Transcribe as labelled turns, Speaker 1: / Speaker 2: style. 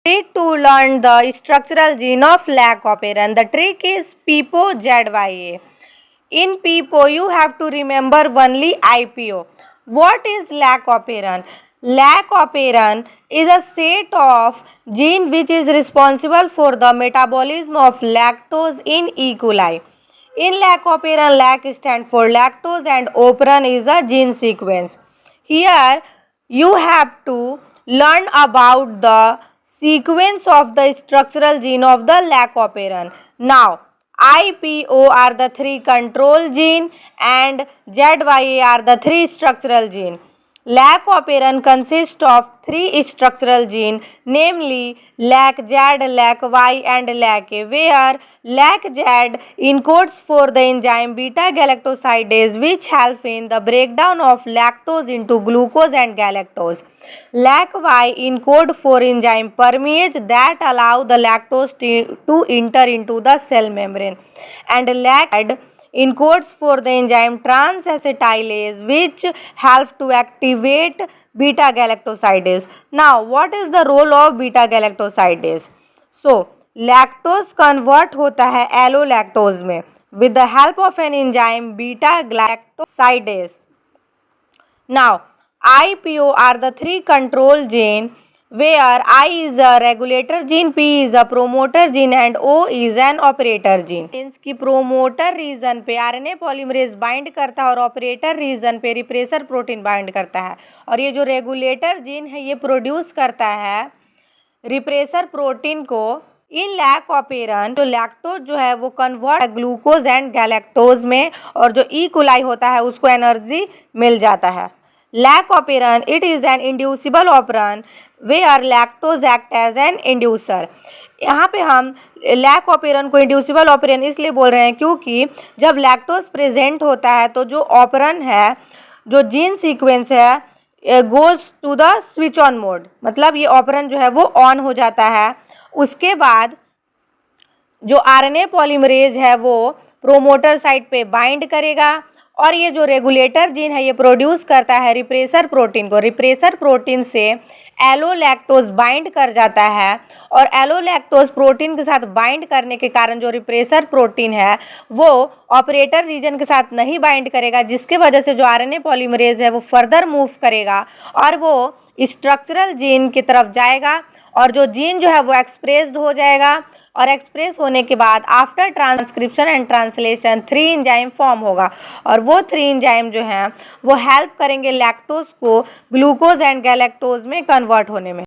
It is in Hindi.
Speaker 1: Trick to learn the structural gene of lac operon. The trick is PPO-ZYA. In PPO, you have to remember only IPO. What is lac operon? Lac operon is a set of gene which is responsible for the metabolism of lactose in E. coli. In lac operon, lac stands for lactose and operon is a gene sequence. Here you have to learn about the sequence of the structural gene of the lac operon. Now, IPO are the 3 control gene and ZYA are the 3 structural gene. Lac operon consists of 3 structural genes, namely LAC-ZAD, LAC-Y and LAC-A, where LAC-ZAD encodes for the enzyme beta-galactosidase, which help in the breakdown of lactose into glucose and galactose. LAC-Y encode for enzyme permease that allow the lactose to enter into the cell membrane, and LAC-ZAD encodes for the enzyme transacetylase, which helps to activate beta-galactosidase. Now, what is the role of beta-galactosidase? So, lactose convert होता है एलोलैक्टोज में with the help of an enzyme beta-galactosidase. Now, IPO are the 3 control gene where I is a regulator gene, P is a promoter gene and O is an operator gene. Means कि प्रोमोटर रीजन पे आरएनए पॉलीमरेज बाइंड करता है और ऑपरेटर रीजन पे रिप्रेसर प्रोटीन बाइंड करता है, और ये जो रेगुलेटर जीन है ये प्रोड्यूस करता है रिप्रेसर प्रोटीन को। इन लैक ओपेरन जो लैक्टोज जो है वो कन्वर्ट ग्लूकोज एंड गैलेक्टोज में, और जो ई कोलाई होता है उसको एनर्जी मिल जाता है। Lac operon it is an inducible operon where lactose act as an inducer. यहाँ पे हम लैक ऑपरेन को इंड्यूसिबल ऑपरेन इसलिए बोल रहे हैं क्योंकि जब लैक्टोज प्रेजेंट होता है तो जो ऑपरन है, जो जीन सीक्वेंस है, goes to the switch on mode, मतलब ये ऑपरन जो है वो ऑन हो जाता है। उसके बाद जो आरएनए पॉलीमरेज है वो प्रोमोटर साइट पे बाइंड करेगा, और ये जो रेगुलेटर जीन है ये प्रोड्यूस करता है रिप्रेसर प्रोटीन को। रिप्रेसर प्रोटीन से एलोलैक्टोज बाइंड कर जाता है, और एलोलैक्टोज प्रोटीन के साथ बाइंड करने के कारण जो रिप्रेसर प्रोटीन है वो ऑपरेटर रीजन के साथ नहीं बाइंड करेगा, जिसके वजह से जो आरएनए पॉलीमरेज है वो फर्दर मूव करेगा और वो स्ट्रक्चरल जीन की तरफ जाएगा, और जो जीन जो है वो एक्सप्रेस्ड हो जाएगा, और एक्सप्रेस होने के बाद after transcription and translation 3 enzyme form होगा, और वो 3 एंजाइम जो हैं वो हेल्प करेंगे लैक्टोज को ग्लूकोज एंड गैलेक्टोज में कन्वर्ट होने में।